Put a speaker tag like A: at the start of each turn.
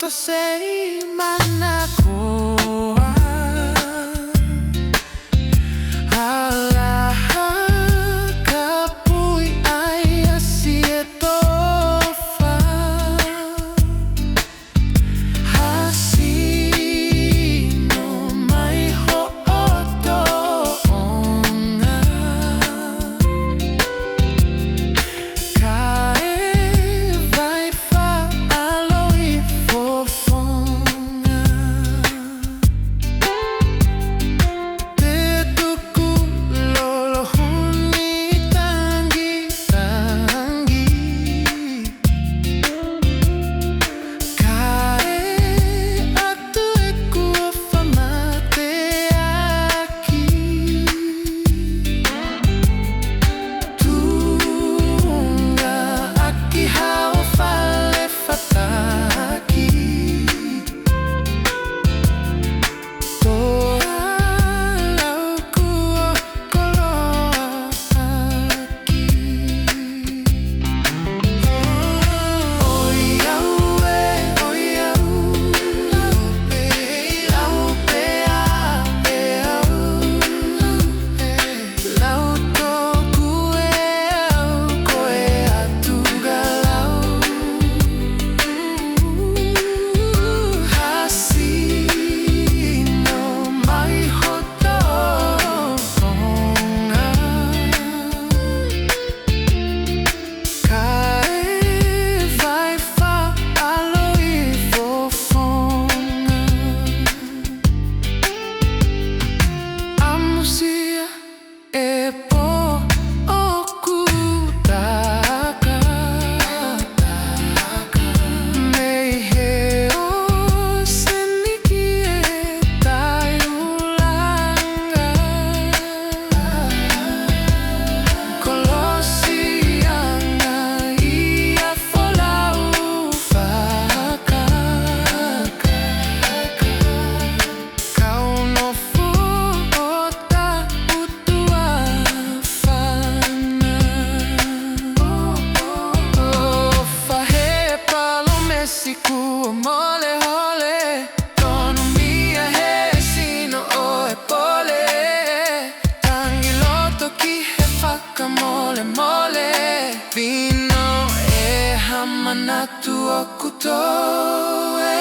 A: say manakoa ala kapui ai asietofa hasino mai ho'oto onga kae vai fa aloi fofonga te tuku lolo huni tangi tangi kae atu eku famate aki tunga aki hao fale fataki toa lauku koloa aki oiau oiau laupe laupe au lau toku au koe atu galau hasino mai hoto onga kae vai fa aloi fofonga amusia e po oku taka mei he o seniki e tai ulanga kolosianga ia folau faka kau no fuota utua fana o fahe palo mesiku mole hole tonu mia he sino o e pole tangi loto ki he faka mole mole vino e hamanatu okutoe